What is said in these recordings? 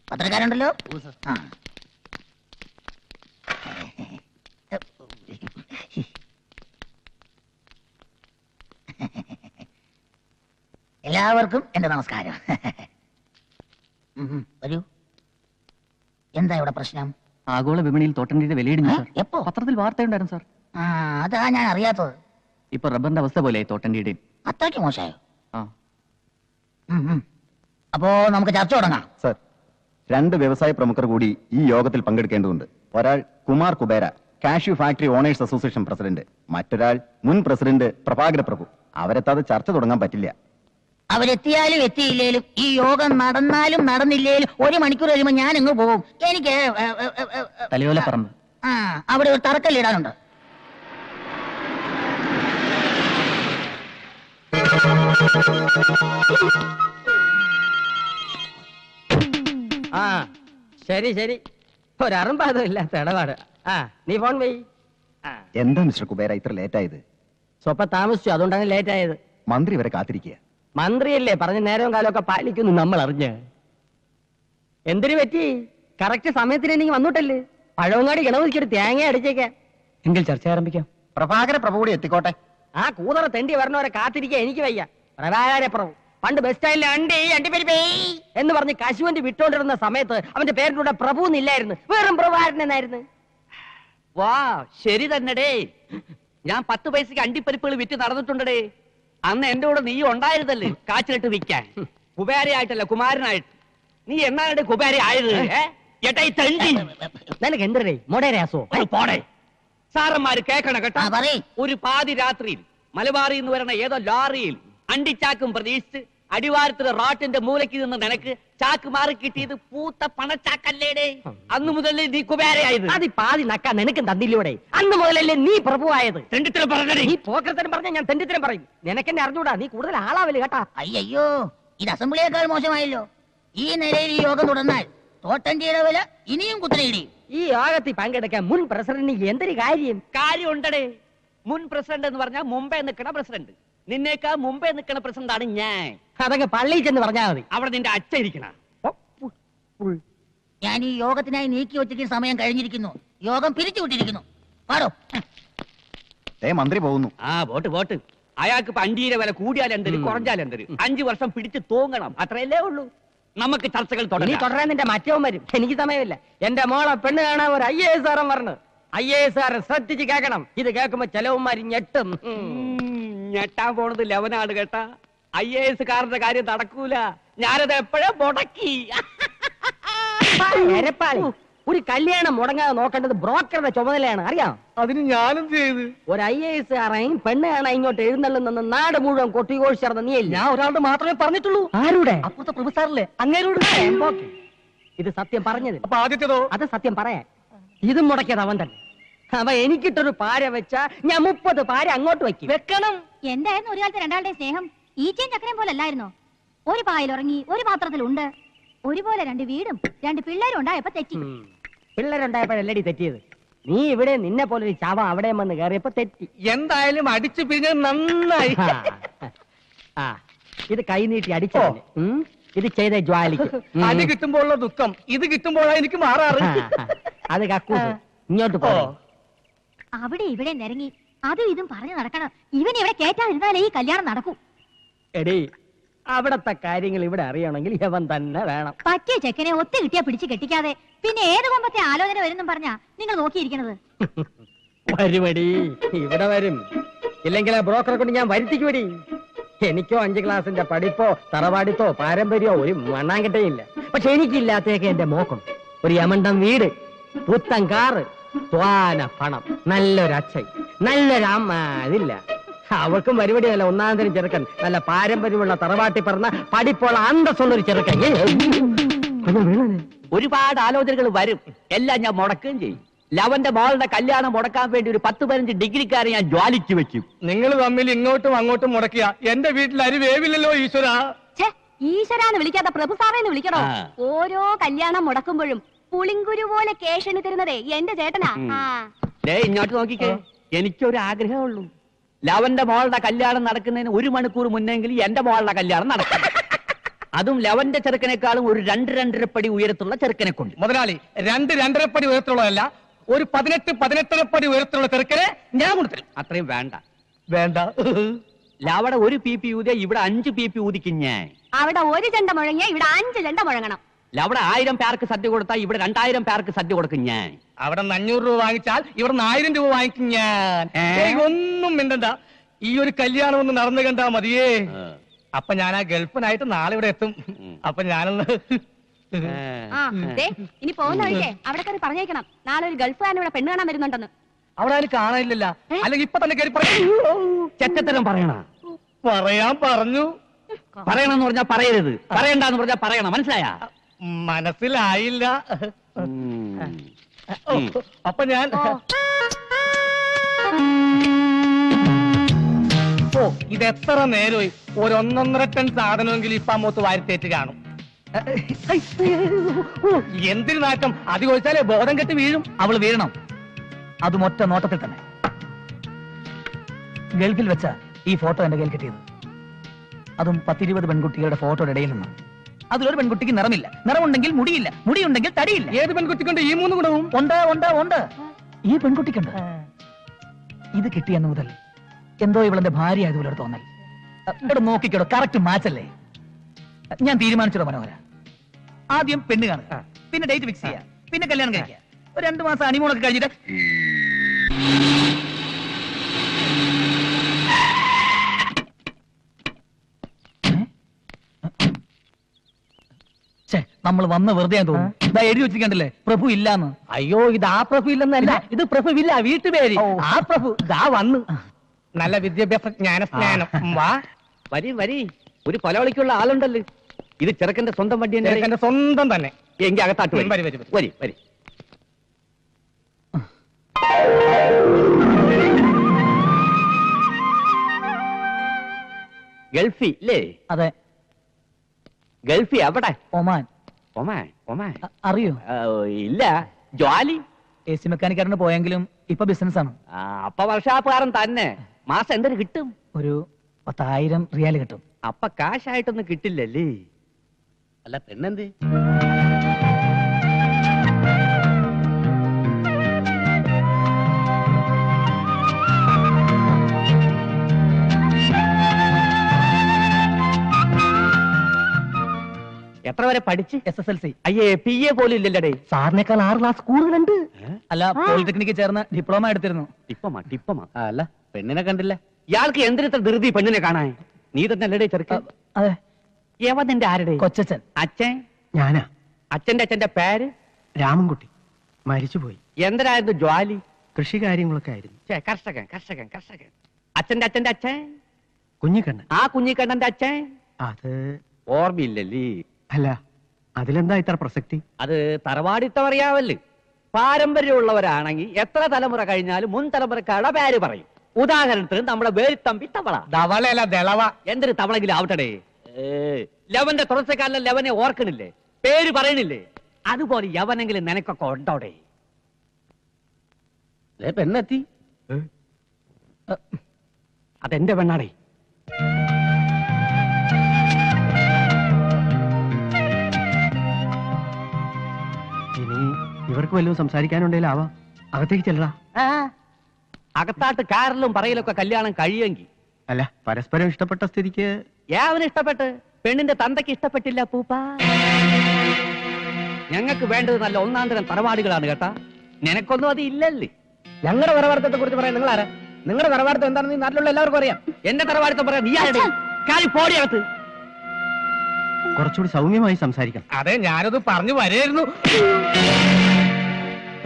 പത്രക്കാരുണ്ടല്ലോ. എല്ലാവർക്കും എന്റെ നമസ്കാരം. വരൂ. എന്താ ഇവിടെ പ്രശ്നം? ആഗോള വിപണിയിൽ തോട്ടണ്ടിയുടെ വിലയിടിഞ്ഞു സാർ. എപ്പോ? പത്രത്തിൽ വാർത്തയുണ്ടായിരുന്നു സാർ. അതാ ഞാൻ അറിയാത്തത്. ഇപ്പൊ റബ്ബറിന്റെ അവസ്ഥ പോലെ തോട്ടണ്ടിയുടെയും. അത്രയ്ക്ക് മോശമായോ? അപ്പോ നമുക്ക് ചർച്ച തുടങ്ങാം. സർ, 2 വ്യവസായ പ്രമുഖർ കൂടി ഈ യോഗത്തിൽ പങ്കെടുക്കേണ്ടതുണ്ട്. ഒരാൾ Kumar Kubera, cashew factory owners association president. മറ്റൊരാൾ മുൻ പ്രസിഡന്റ് പ്രഭാകര പ്രഭു. അവരെത്താതെ ചർച്ച തുടങ്ങാൻ പറ്റില്ല. അവരെത്തിയാലും എത്തിയില്ലേലും ഈ യോഗം നടന്നാലും നടന്നില്ലേലും 1 മണിക്കൂർ കഴിയുമ്പോൾ ഞാൻ അങ്ങ് പോകും. എനിക്ക് തലയോലപ്പറമ്പ് അവിടെ ഒരു തറക്കല്ലിടാനുണ്ട്. ശരി ശരി, ഒരറുമ്പാതമില്ലാത്ത ഇടപാട്. നീ ഫോൺ പോയി. എന്താ മിസ്റ്റർ കുബേര ഇത്ര ലേറ്റ് ആയത്? സ്വപ്പം താമസിച്ചു, അതുകൊണ്ടാണ് ലേറ്റ് ആയത്. മന്ത്രി വരെ കാത്തിരിക്കുക. മന്ത്രിയല്ലേ പറഞ്ഞ നേരവും കാലമൊക്കെ പാലിക്കുന്നു നമ്മൾ അറിഞ്ഞ്. എന്തിനു പറ്റി? കറക്റ്റ് സമയത്തിന് എനിക്ക് വന്നിട്ടല്ലേ. പഴവങ്ങാടി ഗണപതിക്കൊരു തേങ്ങ അടിച്ചേക്കാം. എങ്കിൽ ചർച്ച ആരംഭിക്കാം. പ്രഭാകര പ്രഭു കൂടി എത്തിക്കോട്ടെ. ആ കൂതറ തെണ്ടി വരണവരെ കാത്തിരിക്കാൻ എനിക്ക് വയ്യ. പ്രഭാകര പ്രഭു പണ്ട് ബസ് സ്റ്റാൻഡിൽ അണ്ടിപ്പരിപ്പേ എന്ന് പറഞ്ഞ് കശുവണ്ടി വിട്ടോണ്ടിരുന്ന സമയത്ത് അവന്റെ പേരിന്റെ കൂടെ പ്രഭു എന്നില്ലായിരുന്നു, വെറും പ്രഭാകരൻ എന്നായിരുന്നു. വാ, ശരി തന്നെടേ. ഞാൻ 10 പൈസക്ക് അണ്ടിപ്പരിപ്പുകൾ വിറ്റ് നടന്നിട്ടുണ്ടേ. അന്ന് എന്റെ കൂടെ നീ ഉണ്ടായിരുന്നല്ലേ കാച്ചിലിട്ട് വിൽക്കാൻ. കുബേരയായിട്ടല്ല, കുമാരനായിട്ട്. നീ എന്നാണ് കുബേര ആയത്? നിനക്ക് എന്തരേ മൊടേരാസോ? പോടെ. സാറന്മാര് കേക്കണം കേട്ടോ. ഒരു പാതി രാത്രിയിൽ മലബാറിൽ നിന്ന് വരണ ഏതോ ലോറിയിൽ അണ്ടിച്ചാക്കും പ്രതീക്ഷിച്ച് അടിവാരത്തിലെ റോട്ടിന്റെ മൂലയ്ക്ക് നിന്ന് നിനക്ക് ചാക്ക് മാറി കിട്ടിയത് പൂത്ത പണച്ചാക്കല്ലേടേ. അന്ന് മുതലേ നീ കുബേരയായത്. അത് പാതി നക്കാ നിനക്കും തന്നില്ലൂടെ? അന്ന് മുതലല്ലേ നീ പ്രഭുവായത്? തെണ്ടിത്തരം പറഞ്ഞേ. നീ പോക്കരത്തരം പറഞ്ഞ ഞാൻ തെണ്ടിത്തരം പറയും. നിനക്കെന്നെ അറിഞ്ഞൂടാ, നീ കൂടുതൽ ആളാവില്ല കേട്ടാ. അയ്യോ, ഇത് അസംബ്ലിയേക്കാൾ മോശമായല്ലോ. ഈ നിലയിൽ ഈ യോഗം തുടർന്നാൽ തോട്ടണ്ടിയുടെ വില ഇനിയും കുത്തനെയിടിയും. ഈ യോഗത്തിൽ പങ്കെടുക്കാൻ മുൻ പ്രസിഡന്റിന് എന്തൊരു കാര്യം ഉണ്ടടേ. മുൻ പ്രസിഡന്റ് എന്ന് പറഞ്ഞാൽ മുമ്പേ നിൽക്കണ പ്രസിഡന്റ്. നിന്നേക്കാ മുമ്പേ നിൽക്കണ പ്രസിഡന്റാണ് ഞാൻ. അതൊക്കെ പള്ളിയിൽ ചെന്ന് പറഞ്ഞാൽ മതി. അവിടെ നിന്റെ അച്ഛൻ ഇരിക്കണ. ഞാൻ ഈ യോഗത്തിനായി നീക്കി വെച്ചിട്ട് സമയം കഴിഞ്ഞിരിക്കുന്നു. യോഗം പിരിച്ചുവിട്ടിരിക്കുന്നു. പാടോ. മന്ത്രി പോകുന്നു. വോട്ട്. അയാൾക്ക് ഇപ്പൊ അണ്ടിയുടെ വില കൂടിയാലെന്തര് കുറഞ്ഞാലെന്തര് 5 വർഷം പിടിച്ച് തൂങ്ങണം, അത്രയല്ലേ ഉള്ളൂ. നമുക്ക് ചർച്ചകൾ തുടരാൻ നിന്റെ മറ്റവൻ വരും. എനിക്ക് സമയമില്ല. എന്റെ മോളെ പെണ്ണ് കാണാൻ ഒരു IAS പറഞ്ഞു. IAS ശ്രദ്ധിച്ച് കേൾക്കണം. ഇത് കേൾക്കുമ്പോ ചെലവന്മാര് ഞെട്ടും. ഞെട്ടാൻ പോണത് ലവനാണ് കേട്ടാ. IAS കാരന്റെ കാര്യം നടക്കൂല. ഞാനത് എപ്പോഴേ മുടക്കി. ഒരു കല്യാണം മുടങ്ങാതെ നോക്കേണ്ടത് ബ്രോക്കറുടെ ചുമതലയാണ്, അറിയാം. അതിന് ഞാനും ചെയ്ത് ഒരു IAS കാരൻ പെണ്ണ് കാണാൻ ഇങ്ങോട്ട് എഴുന്നള്ളുന്ന നാട് മുഴുവൻ കൊട്ടിഘോഷിച്ചിരുന്ന നീ. ഞാൻ ഒരാളുടെ മാത്രമേ പറഞ്ഞിട്ടുള്ളൂ. ആരുടെ? അപ്പുറത്തെ പ്രൊഫസറിലെ അങ്ങേരോട്. ഇത് സത്യം പറഞ്ഞത്. അപ്പൊ ആദ്യത്തേതോ? അത് സത്യം പറയാൻ. ഇതും മുടക്കിയത് അവൻ തന്നെ. അവ എനിക്കിട്ടൊരു പാര വെച്ചാ ഞാൻ 30 പാര അങ്ങോട്ട് വെക്കണം. എന്തായിരുന്നു ഒരു കാലത്ത് രണ്ടാളുടെ സ്നേഹം? ഈച്ചയും ചക്കരയും പോലെ അല്ലായിരുന്നോ? ഒരു പായിൽ ഉറങ്ങി, ഒരു പാത്രത്തിലുണ്ട്. ഒരുപോലെ 2 വീടും 2 പിള്ളേരും ഉണ്ടായപ്പോ തെറ്റി. പിള്ളേരുണ്ടായപ്പോഴല്ലടി തെറ്റിയത്. നീ ഇവിടെ നിന്നെ പോലെ ഒരു ചാവ അവിടെ വന്ന് കയറിയപ്പോ തെറ്റി. എന്തായാലും അടിച്ചു പിരിഞ്ഞത് നന്നായി. ഇത് കൈനീട്ടി അടിച്ചോ? ഇത് ചെയ്ത ജ്വാലിക്ക്. അടി കിട്ടുമ്പോഴുള്ള ദുഃഖം ഇത് കിട്ടുമ്പോഴാണ് എനിക്ക് മാറാറ്. അത് കക്കൂ. ഇങ്ങോട്ട് പോ. അവിടെ ഇവിടെ നിരങ്ങി അതും ഇതും പറഞ്ഞു നടക്കണം. ഇവൻ ഇവിടെ കേറ്റാതിരുന്നാലേ ഈ കല്യാണം നടക്കൂ. എടീ, അവിടത്തെ കാര്യങ്ങൾ ഇവിടെ അറിയണമെങ്കിൽ ഇവൻ തന്നെ വേണം. പറ്റിയ ചെക്കനെ ഒത്തു കിട്ടിയാ പിടിച്ച് കെട്ടിക്കാതെ പിന്നെ ഏത് കൊമ്പത്തെ ആലോചന വരുന്നും പറഞ്ഞാ നിങ്ങൾ നോക്കിയിരിക്കണത്. വരുമടി, ഇവിടെ വരും. ഇല്ലെങ്കിൽ ആ ബ്രോക്കറെ കൊണ്ട് ഞാൻ വരുത്തിക്കുവടി. എനിക്കോ 5 ക്ലാസിന്റെ പഠിപ്പോ തറവാടിത്തോ പാരമ്പര്യമോ ഒരു മണ്ണാങ്കട്ടയില്ല. പക്ഷെ എനിക്കില്ലാത്തേക്ക് എന്റെ മോക്കം. ഒരു യമണ്ടം വീട്, പുത്തൻ കാറ്, ത്വാന പണം, നല്ലൊരച്ഛൻ, നല്ലൊരമ്മ. അതില്ല. അവൾക്കും പരിപാടി നല്ല 1-ാം തരം ചെറുക്കൻ, നല്ല പാരമ്പര്യമുള്ള തറവാട്ടി പറഞ്ഞ പഠിപ്പുള്ള അന്തസ്സുള്ളൊരു ചെറുക്കൻ. ഒരുപാട് ആലോചനകൾ വരും. എല്ലാം ഞാൻ മുടക്കുകയും ചെയ്യും. ലവന്റെ മോളുടെ കല്യാണം മുടക്കാൻ വേണ്ടി ഒരു 10-15 ഡിഗ്രിക്കാരെ ഞാൻ ജ്വാലിക്ക് വെക്കും. നിങ്ങൾ തമ്മിൽ ഇങ്ങോട്ടും അങ്ങോട്ടും മുടക്കിയ എന്റെ വീട്ടിൽ അരി വേവില്ലല്ലോ ഈശ്വര. ഈശ്വരാന്ന് വിളിക്കാതെ പ്രഭു സാറേന്ന് വിളിക്കണോ? ഓരോ കല്യാണം മുടക്കുമ്പോഴും പുളിങ്കുരു പോലെ കേഷണി തരുന്നതേ എന്റെ ചേട്ടനാ. ഇങ്ങോട്ട് നോക്കിക്കേ. എനിക്കൊരു ആഗ്രഹമുള്ളൂ. ലവന്റെ മോളുടെ കല്യാണം നടക്കുന്നതിന് 1 മണിക്കൂർ മുന്നെങ്കിലും എന്റെ മോളുടെ കല്യാണം നടക്കും. അതും ലവന്റെ ചെറുക്കനേക്കാളും ഒരു 2-2.5 പടി ഉയരത്തുള്ള ചെറുക്കനെ കൊണ്ട്. മുതലാളി 2-2.5 പടി ഉയരത്തുള്ളതല്ല, ഒരു 18-18.5 പടി ഉയരത്തുള്ള ചെറുക്കനെ ഞാൻ കൊടുത്തില്ല. അത്രയും വേണ്ട. വേണ്ട. ലവടെ 1 PP ഊതിയ ഇവിടെ 5 PP ഊതിക്കും ഞാൻ. അവിടെ 1 ചെണ്ട മുഴങ്ങിയ ഇവിടെ 5 ചെണ്ട മുഴങ്ങണം. ലവടെ 1000 പേർക്ക് സദ്യ കൊടുത്താൽ ഇവിടെ 2000 പേർക്ക് സദ്യ കൊടുക്കും ഞാൻ. അവിടെ 500 രൂപ വാങ്ങിച്ചാൽ ഇവിടെ 1000 രൂപ വാങ്ങിക്കും ഞാൻ. ഒന്നും മിണ്ടണ്ട, ഈ ഒരു കല്യാണം ഒന്ന് നടന്നു കണ്ടാ മതിയേ. അപ്പൊ ഞാൻ ആ ഗൾഫിനായിട്ട് നാളെ ഇവിടെ എത്തും. അപ്പൊ ഞാനൊന്ന് ഇനി പോകുന്ന വഴിക്കേ അവിടെ കയറി പറഞ്ഞേക്കണം, നാളെ ഒരു ഗൾഫുകാരൻ ഇവിടെ പെണ്ണ് കാണാൻ വരുന്നുണ്ടെന്ന്. അവിടെ ആരും കാണാനില്ലല്ല, അല്ലെങ്കിൽ ഇപ്പൊ തന്നെ കയറി ചെറ്റത്തരം പറയണ. പറയാൻ പറഞ്ഞു. പറയണമെന്ന് പറഞ്ഞാൽ പറയരുത്, പറയണ്ടെന്ന് പറഞ്ഞാൽ പറയണം. മനസ്സിലായ? മനസ്സിലായില്ല. അപ്പൊ ഞാൻ ഇത് എത്ര നേരമായി, ഒരു 1.5 ടൺ സാധനമെങ്കിലും ഇപ്പൊ അമ്മൂത്ത് വാരിത്തേറ്റ് കാണും. എന്തിനു നാട്ടം, അത് ചോദിച്ചാലേ ബോധം കെട്ട് വീഴും. അവള് വീഴണം, അതും ഒറ്റ നോട്ടത്തിൽ തന്നെ. ഗൾഫിൽ വെച്ച ഈ ഫോട്ടോ എന്റെ കയ്യിൽ കിട്ടിയത്, അതും 10-20 പെൺകുട്ടികളുടെ ഫോട്ടോയുടെ ഇടയിൽ നിന്ന്. അതിലൊരു പെൺകുട്ടിക്ക് നിറമില്ല, നിറമുണ്ടെങ്കിൽ മുടിയില്ല, മുടിയുണ്ടെങ്കിൽ തടിയില്ല. ഏത് പെൺകുട്ടിക്കുണ്ട് ഈ 3 ഗുണവും? ഉണ്ട് ഉണ്ട് ഉണ്ട്, ഈ പെൺകുട്ടിക്കുണ്ട്. ഇത് കിട്ടിയെന്ന് മുതൽ എന്തോ ഇവളെന്റെ ഭാര്യ ആയതുപോലെ ഒരു തോന്നൽ. ഇവിടെ നോക്കിക്കോടോ, കറക്റ്റ് മാച്ച് അല്ലേ? ഞാൻ തീരുമാനിച്ചോ മനോഹര, ആദ്യം പെണ്ണ് കാണുക, പിന്നെ ഡേറ്റ് ഫിക്സ് ചെയ്യുക, പിന്നെ കല്യാണം കഴിക്കുക. ഒരു 2 മാസം ഹണിമൂണൊക്കെ കഴിഞ്ഞിട്ട് നമ്മൾ വന്ന് വെറുതെ തോന്നുന്നു. ഇതാ എഴുതി വെച്ചിരിക്കണ്ടല്ലേ, പ്രഭു ഇല്ലാന്ന്. അയ്യോ, ഇത് ആ പ്രഭു ഇല്ലെന്നല്ല, ഇത് പ്രഭുവില്ല, വീട്ടുപേര്. ആ പ്രഭു ഇതാ വന്ന്. നല്ല വിദ്യാഭ്യാസ ജ്ഞാനം. വാ വരി വരി, ഒരു കൊലവിളിക്കുള്ള ആളുണ്ടല്ലോ. ഇത് ചെറുക്കന്റെ സ്വന്തം വണ്ടി തന്നെ. എന്റെ സ്വന്തം തന്നെ. എങ്കിൽ അകത്താട്ട് വരി, വരി, വരി. വരി വരി. ഗൾഫി അല്ലേ? അതെ. ഗൾഫി എവിടെ? ഒമാൻ. ഒമാൻ? ഒമാൻ അറിയോ? ഇല്ല. ജോലി AC മെക്കാനിക്കാരന് പോയെങ്കിലും ഇപ്പൊ ബിസിനസ് ആണ്. അപ്പൊ വർഷാപ്പുകാരൻ തന്നെ. മാസം എന്തൊരു കിട്ടും? ഒരു 10,000 റിയാൽ കിട്ടും. അപ്പൊ കാശായിട്ടൊന്നും കിട്ടില്ലല്ലേ? അല്ല പെണ്ണെന്ത്? എത്ര വരെ പഠിച്ച്? SSLC. അയ്യേ, PA പോലും ഇല്ലല്ലേ? സാറിനേക്കാൾ 6 ക്ലാസ് കൂടുതലുണ്ട്. അല്ല, പോളിടെക്നിക്കിൽ ചേർന്ന് ഡിപ്ലോമ എടുത്തിരുന്നു. ടിപ്പമാ. അല്ല പെണ്ണിനെ കണ്ടില്ല. ഇയാൾക്ക് എന്തിനത്ര ധൃതി പെണ്ണിനെ കാണാൻ? നീ തന്നെ അല്ലടേ ചെറുക്കൻ? അതെ. യവന്റെ ആരുടെ? കൊച്ചച്ഛൻ. അച്ഛൻ? ഞാനാ. അച്ഛന്റെ പേര്? രാമൻകുട്ടി. മരിച്ചുപോയി. എന്തരായിരുന്നു ജോലി? കൃഷി കാര്യങ്ങളൊക്കെ ആയിരുന്നു. കർഷകൻ. അച്ഛന്റെ അച്ഛൻ? കുഞ്ഞിക്കണ്ണൻ. ആ കുഞ്ഞിക്കണ്ണന്റെ അച്ഛൻ? അത് ഓർമ്മയില്ലല്ലേ? അല്ല, അതിലെന്താ ഇത്ര പ്രസക്തി? അത് തറവാടിത്തം അറിയാവല്ലേ? പാരമ്പര്യമുള്ളവരാണെങ്കിൽ എത്ര തലമുറ കഴിഞ്ഞാലും മുൻ തലമുറക്കാരുടെ പേര് പറയും. ഉദാഹരണത്തിന് നമ്മുടെ വേലിത്തമ്പി തവള. ധവളയല്ല, ദളവ. എന്തൊരു തവളെങ്കിലും ആവട്ടെ. ലവന്റെ തുടർച്ചക്കാരനെ ലവനെ ഓർക്കണില്ലേ? പേര് പറയണില്ലേ? അതുപോലെ യവനെങ്കിലും നിനക്കൊക്കെ ഉണ്ടോടെ? പെണ്ണെത്തി. അതെന്റെ പെണ്ണാടേ. ഇനി ഇവർക്ക് വല്ലതും സംസാരിക്കാനുണ്ടെങ്കിലാവാം. അകത്തേക്ക് ചെല്ലടാ. അകത്താട്ട് കാറിലും പറയലൊക്കെ കല്യാണം കഴിയുമെങ്കിൽ. അല്ല, പരസ്പരം ഇഷ്ടപ്പെട്ട സ്ഥിതിക്ക്. യാവന് ഇഷ്ടപ്പെട്ട്, പെണ്ണിന്റെ തന്തയ്ക്ക് ഇഷ്ടപ്പെട്ടില്ല പൂപ്പ. ഞങ്ങൾക്ക് വേണ്ടത് നല്ല 1-ാം തരം തറവാടുകളാണ് കേട്ടാ. നിനക്കൊന്നും അത് ഇല്ലല്ലേ? ഞങ്ങളുടെ തറവാടത്തെ കുറിച്ച് പറയാൻ നിങ്ങൾ ആരാ? നിങ്ങളുടെ തറവാടത്തെ എന്താണെന്ന് നാട്ടിലുള്ള എല്ലാവർക്കും അറിയാം. എന്റെ തറവാടത്തെ പറയാൻ നീ ആരുടെ? കാര്യം പോടിയകത്ത്. കുറച്ചുകൂടി സൗമ്യമായി സംസാരിക്കണം. അതെ, ഞാനത് പറഞ്ഞു വരായിരുന്നു.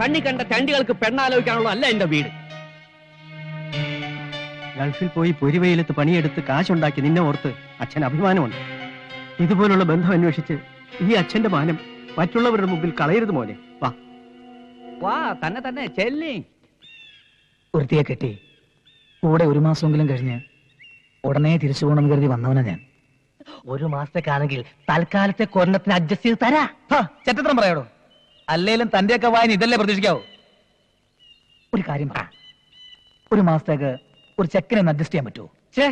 കണ്ണി കണ്ട ചണ്ടികൾക്ക് പെണ്ണാലോചിക്കാനുള്ള അല്ല എന്റെ വീട്. ഗൾഫിൽ പോയി പൊരിവെയിലത്ത് പണിയെടുത്ത് കാശുണ്ടാക്കി നിന്നെ ഓർത്ത് അച്ഛൻ അഭിമാനമുണ്ട്. ഇതുപോലുള്ള ബന്ധം അന്വേഷിച്ച് ഈ അച്ഛന്റെ മാനം മറ്റുള്ളവരുടെ മുമ്പിൽ കളയരുത് മോനെ. വാ വാ, തന്നെ ചെല്ലി. വൃത്തിയെ കെട്ടി കൂടെ 1 മാസമെങ്കിലും കഴിഞ്ഞ് ഉടനെ തിരിച്ചു പോകണമെന്ന് കരുതി വന്നവനാ ഞാൻ. 1 മാസത്തേക്കാണെങ്കിൽ തൽക്കാലത്തെ കൊരണത്തിന് അഡ്ജസ്റ്റ് ചെയ്ത് തരാ. ചെറ്റത്രം പറയാടോ. അല്ലേലും തന്റെയൊക്കെ വായന ഇതല്ലേ പ്രതീക്ഷിക്കാവോ? ഒരു കാര്യം പറ, 1 മാസത്തേക്ക് ഒരു ചെക്കനെ ഒന്ന് അഡ്ജസ്റ്റ് ചെയ്യാൻ പറ്റുമോ? ഛേ,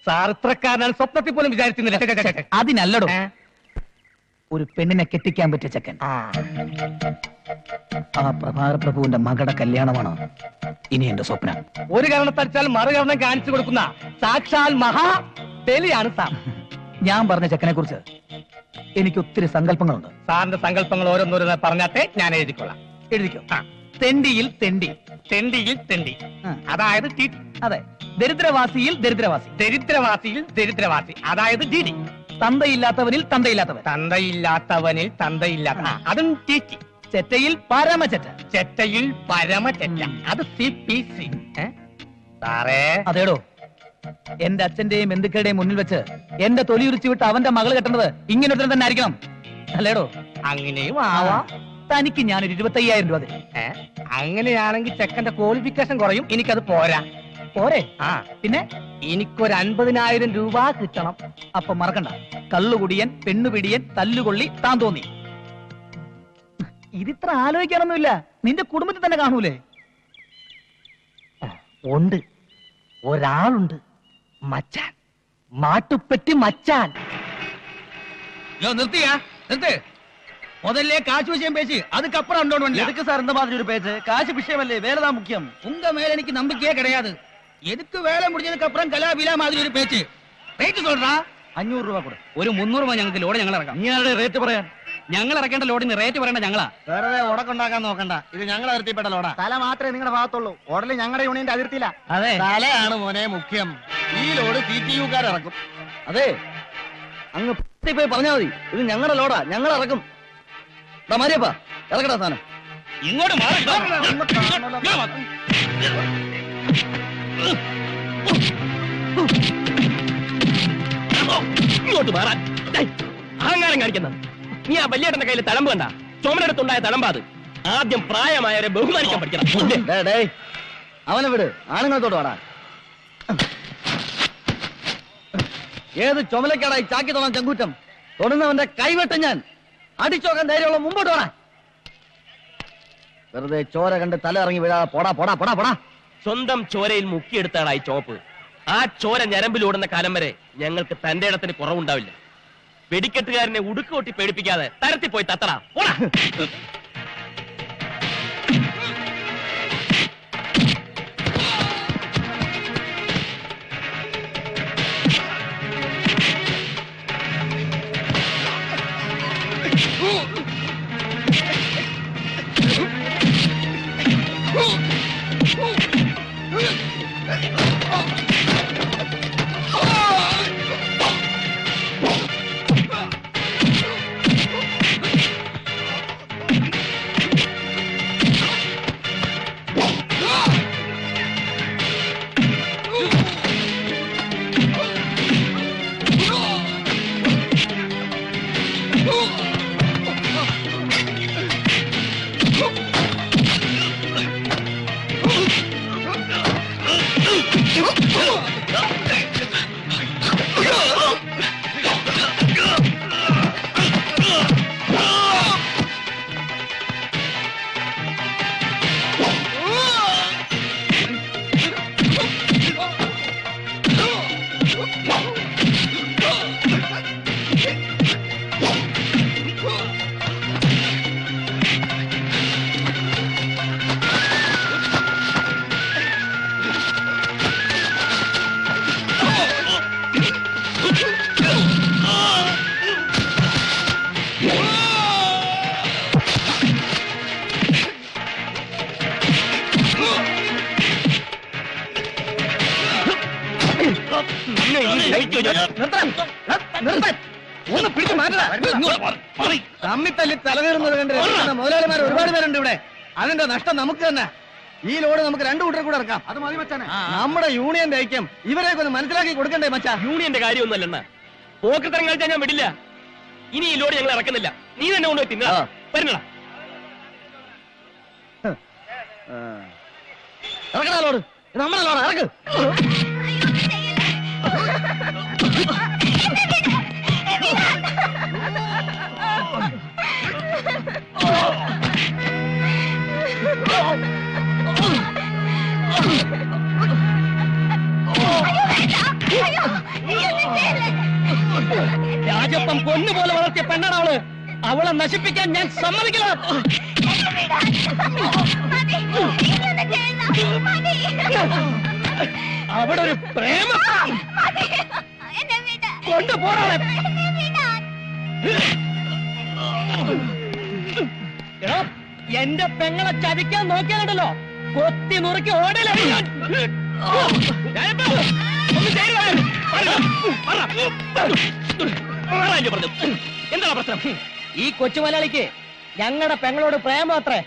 സാർ ഇത്രക്കാരനാണ് സ്വപ്നത്തിൽ പോലും വിചാരിച്ചിരുന്നില്ല. അതിനല്ലടോ, ഒരു പെണ്ണിനെ കെട്ടിക്കാൻ പറ്റിയ ചെക്കൻ. ആ പ്രഭാകര പ്രഭുവിന്റെ മകളുടെ കല്യാണമാണ് ഇനി എന്റെ സ്വപ്നം. ഒരു കാരണത്തടിച്ചാൽ മറുകരണം കാണിച്ചു കൊടുക്കുന്ന സാക്ഷാൽ മഹാ ബലിയാണ് സാർ. ഞാൻ പറഞ്ഞ ചെക്കനെ കുറിച്ച് എനിക്ക് ഒത്തിരി സങ്കല്പങ്ങളുണ്ട്. സാറിന്റെ സങ്കല്പങ്ങൾ ഓരോന്നോരോന്ന് പറഞ്ഞാട്ടെ, ഞാൻ എഴുതിക്കൊള്ളാം. എഴുതിക്കോ. തെണ്ടിയിൽ തെണ്ടി, തെണ്ടിയിൽ തെണ്ടി, ആ. അതായത് അതെ. ദരിദ്രവാസിയിൽ ദരിദ്രവാസി, ദരിദ്രവാസിയിൽ ദരിദ്രവാസി, അതായത് ഡിഡി. തന്തയില്ലാത്തവനിൽ തന്തയില്ലാത്തവൻ, തന്തയില്ലാത്തവനിൽ തന്തയില്ലാത്ത, അതും ടിറ്റി. ചെറ്റയിൽ പരമചെറ്റ, ചെറ്റയിൽ പരമചെറ്റ, അത് CPC. സാറേ, അതേടോ, എന്റെ അച്ഛന്റെയും ബന്ധുക്കളുടെയും മുന്നിൽ വെച്ച് എന്റെ തൊലി ഉരിച്ചു വിട്ട് അവന്റെ മകൾ കെട്ടേണ്ടത് ഇങ്ങനെ ഒരുത്തൻ തന്നെ ആയിരിക്കണം, അല്ലേടോ? അങ്ങനെയും ആവാം. തനിക്ക് ഞാനൊരു 25,000 രൂപ തരും. അങ്ങനെയാണെങ്കിൽ ചെക്കന്റെ ക്വാളിഫിക്കേഷൻ കുറയും, എനിക്കത് പോരാ. പോരെ? ആ, പിന്നെ എനിക്കൊരു 50,000 രൂപ കിട്ടണം. അപ്പൊ മറക്കണ്ട, കള്ളുകുടിയൻ, പെണ്ണുപിടിയൻ, തല്ലുകൊള്ളി, താൻ തോന്നി. ഇതിത്ര ആലോചിക്കാനൊന്നുമില്ല, നിന്റെ കുടുംബത്തിൽ തന്നെ കാണൂലേ? ഉണ്ട്, ഒരാളുണ്ട്, മച്ചാൻ, മാട്ടുപ്പെട്ടി മച്ചാൻ. നിർത്തിയാ നിർത്ത്. முதல்ல காசு விஷயம் பேசி அதுக்கப்புறம் எதுக்கு சார் இந்த மாதிரி ஒரு பேச்சு? காசு விஷயம் இல்ல, வேலை தான் முக்கியம். உங்க மேல எனக்கு நம்பிக்கையே கிடையாது. எதுக்கு வேலை முடிஞ்சதுக்கு அப்புறம் கலாபிலா மாதிரி ஒரு பேச்சு? റേറ്റ് சொல்றா. 500 രൂപ കൊടു. ഒരു 300 രൂപ ഞങ്ങൾക്ക് ലോഡ് ഞങ്ങൾ ഇറക്കാം. നീ ആരുടെ റേറ്റ് പറയാൻ? ഞങ്ങൾ ഇറക്കേണ്ട ലോഡിന് റേറ്റ് പറയേണ്ട ഞങ്ങളാ. വെറുതെ ഉടക്കുണ്ടാക്കാൻ നോക്കണ്ട, ഇത് ഞങ്ങളെ അതിർത്തിപ്പെട്ട ലോഡാ. തല മാത്രമേ നിങ്ങളുടെ ഭാഗത്തുള്ളൂ, ഓടല് ഞങ്ങളുടെ യൂണിയന്റെ അതിർത്തിയില്ല. അതെ, തലയാണ് മോനെ മുഖ്യം. ഈ ലോഡ് CTU-കാർ ഇറക്കും. അതെ, അങ്ങ് പോയി പറഞ്ഞാൽ മതി, ഇത് ഞങ്ങളുടെ ലോഡാ, ഞങ്ങൾ ഇറക്കും. മാരിയപ്പാ, ഇറക്കടാ സാധനം. ഇങ്ങോട്ട് മാറി. ഇങ്ങോട്ട് മാറാൻ അഹങ്കാരം കാണിക്കുന്നത്. നീ ആ വല്യേട്ടന്റെ കയ്യിൽ തഴമ്പ് കണ്ട? ചുമലെടുത്തുണ്ടായ തഴമ്പാത്. ആദ്യം പ്രായമായവരെ ബഹുമാനിക്കാൻ പഠിക്കണം. അവനെ വിട്, ആണുങ്ങളത്തോട് വാടാ. ഏത് ചുമലക്കാടായി ചാക്കി തൊടാൻ ചങ്കൂറ്റം? തൊടുന്നവന്റെ കൈവെട്ട ഞാൻ. അടിച്ചോക്കാൻ ധൈര്യമുള്ള മുമ്പോട്ട് പോടാ. വെറുതെ ചോര കണ്ട് തല ഇറങ്ങി വീഴാ. പോടാ പോടാ പോടാ പോടാ. സ്വന്തം ചോരയിൽ മുക്കിയെടുത്താണ് ഈ ചോപ്പ്. ആ ചോര ഞരമ്പിലൂടുന്ന കാലം വരെ ഞങ്ങൾക്ക് തന്റെ ഇടത്തിന് കുറവുണ്ടാവില്ല. വെടിക്കെട്ടുകാരനെ ഉടുക്കുകൊട്ടി പേടിപ്പിക്കാതെ തരത്തി പോയി തത്തടാ. പോടാ. ഒന്ന് പിടിച്ചു മാറ്റാ. തമ്മിത്തല്ലി തലകീറുന്നത് കണ്ട് മുതലാളിമാർ ഒരുപാട് പേരുണ്ട് ഇവിടെ. അതിന്റെ നഷ്ടം നമുക്ക് തന്നെ. ഈ ലോഡ് നമുക്ക് 2 കൂട്ടർ കൂടെ ഇറക്കാം. അത് മതി മച്ചാനെ. നമ്മുടെ യൂണിയന്റെ ഐക്യം ഇവരെയൊക്കെ ഒന്ന് മനസ്സിലാക്കി കൊടുക്കണ്ടേ മച്ചാ? യൂണിയന്റെ കാര്യമൊന്നുമല്ല. പോക്കത്തരം കളിച്ചാൽ ഞാൻ വിടില്ല. ഇനി ഈ ലോഡ് ഞങ്ങൾ ഇറക്കുന്നില്ല. നീ തന്നെ കൊണ്ടുപോയി തിന്നാ. വരുന്നടാ. ഇറക്കണ ലോഡ്, നമ്മുടെ ലോഡ് ഇറക്ക്. സ്വന്തം പൊന്നുപോലെ വളർത്തിയ പെണ്ണാണ് അവള്. അവളെ നശിപ്പിക്കാൻ ഞാൻ സമ്മതിക്കില്ല. അവിടെ ഒരു പ്രേമം കൊണ്ടുപോറാളെ. എന്റെ പെങ്ങളെ ചതിക്കാൻ നോക്കിയാലുണ്ടല്ലോ കൊത്തി നുറുക്കി ഓടല. എന്താണ് പ്രശ്നം? ഈ കൊച്ചുമലയാളിക്ക് ഞങ്ങളുടെ പെങ്ങളോട് പ്രേമം അത്രേ.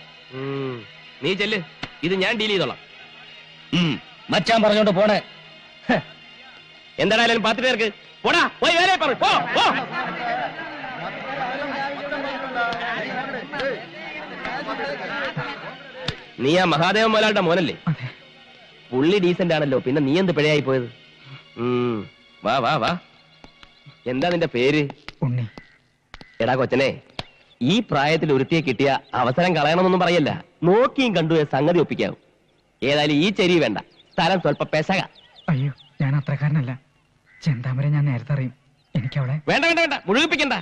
നീ ചെല്ല്, ഇത് ഞാൻ ഡീൽ ചെയ്തോളാം. മച്ചാൻ പറഞ്ഞോണ്ട് പോണേ. എന്തായാലും പാത്തിട്ട് നേർക്ക് പോടാ, പോയി വേലയെ പറ. പോ, പോ. നീ ആ മഹാദേവൻ മോലാളുടെ മോനല്ലേ? പുള്ളി ഡീസന്റ് ആണല്ലോ, പിന്നെ നീ എന്ത് പിഴയായി പോയത്? വാ വാ വാ. എന്താ നിന്റെ പേര്? ഉണ്ണി. എടാ കൊച്ചനെ, ഈ പ്രായത്തിൽ ഒരുത്തിയെ കിട്ടിയ അവസരം കളയണമെന്നൊന്നും പറയല്ല. നോക്കിയും കണ്ടു സംഗതി ഒപ്പിക്കാവും. ഏതായാലും ഈ ചെരി വേണ്ട, സ്ഥലം സ്വല്പ പെശക. അയ്യോ, ഞാൻ അത്രക്കാരനല്ല. ചെന്താമര ഞാൻ നേരത്തെ അറിയും. എനിക്കവളെ വേണ്ട വേണ്ട വേണ്ട, മുഴുകിപ്പിക്കണ്ട.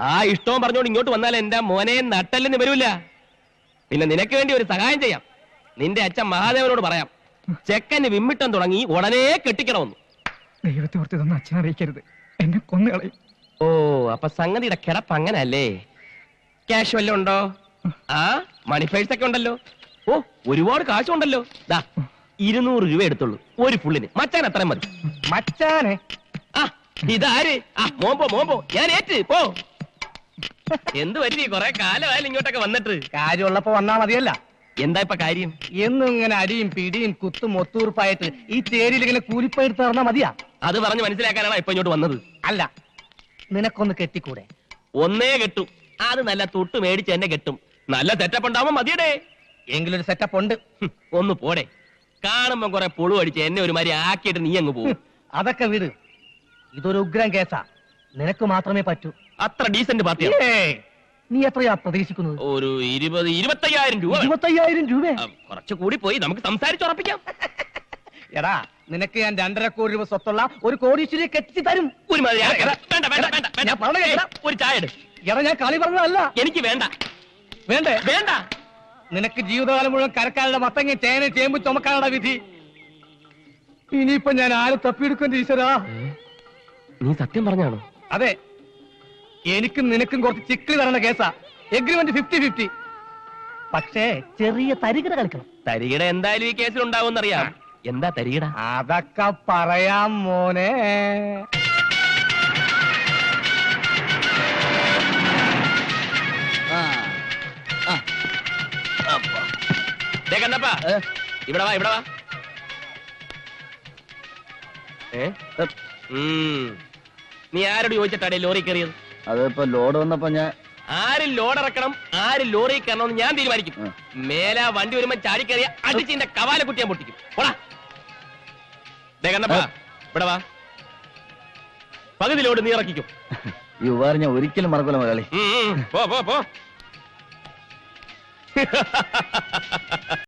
ആ ഇഷ്ടവും പറഞ്ഞോണ്ട് ഇങ്ങോട്ട് വന്നാൽ എന്റെ മോനെ നട്ടല്ലെന്ന് വരൂല. പിന്നെ നിനക്ക് വേണ്ടി ഒരു സഹായം ചെയ്യാം. നിന്റെ അച്ഛൻ മഹാദേവനോട് പറയാം, ചെക്കന് വിമ്മിട്ടം തുടങ്ങി ഉടനെ കെട്ടിക്കണമെന്ന്. ദൈവത്തെ ഓർത്ത് ഇതൊന്നും അച്ഛനെ അറിയിക്കരുത്, എന്നെ കൊന്നുകളയും. ഓ, അപ്പൊ സംഗതിയുടെ കിടപ്പ് അങ്ങനല്ലേ? ക്യാഷ് വല്ലതും ഉണ്ടോ? ആ, മണി പേഴ്സ് ഒക്കെ ഉണ്ടല്ലോ. ഓ, ഒരുപാട് കാശുണ്ടല്ലോ. ദാ 200 രൂപ എടുത്തുള്ളൂ ഒരു ഫുള്ളിന്. മച്ചാൻ അത്രയും മതി. മച്ചാനെ ആ, ഇതാര്? ആ, മോമ്പോ മോമ്പോ, ഞാൻ ഏറ്റ് പോ. എന്ത് പറ്റി? കൊറേ കാലമായാലും ഇങ്ങോട്ടൊക്കെ വന്നിട്ട്. കാര്യമുള്ളപ്പോ വന്നാ മതിയല്ല. എന്താ ഇപ്പൊ കാര്യം? എന്നും ഇങ്ങനെ അടിയും പിടിയും കുത്തും ഒത്തൂർപ്പായിട്ട് ഈ ചേരിയിൽ ഇങ്ങനെ കൂലിപ്പയെടുത്ത് നടന്നാ മതിയാ? അത് പറഞ്ഞ് മനസ്സിലാക്കാനാണ് ഇപ്പൊ ഇങ്ങോട്ട് വന്നത്. അല്ല, നിനക്കൊന്ന് കെട്ടിക്കൂടെ? ഒന്നേ കെട്ടും. അത് നല്ല തൊട്ട് മേടിച്ച് എന്നെ കെട്ടും. നല്ല സെറ്റപ്പ് ഉണ്ടാവുമ്പോ മതിയടേ. എങ്കിലൊരു സെറ്റപ്പ് ഉണ്ട്. ഒന്ന് പോടെ. കാണുമ്പോ കുറെ പുളു അടിച്ച് എന്നെ ഒരുമാതിരി ആക്കിയിട്ട് നീ അങ്ങ് പോകും. അതൊക്കെ വിട്. ഇതൊരു ഉഗ്രം കേസാ, നിനക്ക് മാത്രമേ പറ്റൂ. അത്ര ഡീസന്റ് പാർട്ടിയാ. നീ എത്രയാ പ്രതീക്ഷിക്കുന്നത്? ഒരു 20-25,000 രൂപ. 25,000 രൂപ? കുറച്ചു കൂടി പോയി, നമുക്ക് സംസാരിച്ചുറപ്പിക്കാം. എടാ, നിനക്ക് ഞാൻ 2.5 കോടി രൂപ സ്വത്തുള്ള ഒരു കോടീശ്വരിയെ കെട്ടിച്ച് തരും. ഒരുമാതിരി വേണ്ട വേണ്ട വേണ്ട വേണ്ട. ഞാൻ പറഞ്ഞ കേൾക്കടാ. ഒരു ചായ എടു. എടാ, ഞാൻ കളി പറഞ്ഞതല്ല. എനിക്ക് വേണ്ട. വേണ്ടേ? വേണ്ട. നിനക്ക് ജീവിതകാലം മുഴുവൻ കരക്കാരുടെ മത്തങ്ങ ചേന ചേമ്പ് ചുമക്കാനുള്ള വിധി. ഇനിയിപ്പൊ ഞാൻ ആരെ തപ്പിയെടുക്കും ഈശ്വരാ? നീ സത്യം പറഞ്ഞാണോ? അതെ, എനിക്കും നിനക്കും കുറച്ച് ചിക്കിളി തരണ കേസാ. എഗ്രിമെന്റ് 50-50. പക്ഷേ ചെറിയ തരികിട കളിക്കണം. തരികിട എന്തായാലും ഈ കേസിൽ ഉണ്ടാവുമെന്നറിയാം. എന്താ തരികിട? അതൊക്കെ പറയാം മോനെ. കണ്ടപ്പാ, ഇവിടെ വാ, ഇവിടെ വാ. നീ ആരോട് ചോദിച്ചിട്ടാടേ ലോറി കയറിയത്? അതിപ്പോ ലോഡ് വന്നപ്പോ ഞാൻ ആര് ലോഡ് ഇറക്കണം, ആര് ലോറി കയറണമെന്ന് ഞാൻ തീരുമാനിക്കും. മേല വണ്ടി വരുമ്പോ ചാടി കയറിയ അടിച്ചിന്റെ കവാല കുട്ടി ഞാൻ പൊട്ടിക്കും. പോടാ. കണ്ടപ്പാ, ഇവിടെ വാ. പകുതി ലോഡ് നീ ഇറക്കിക്കും. ഈ ഉപകാരം ഞാൻ ഒരിക്കലും മറക്കൂല മലയാളി. പോ പോ പോ.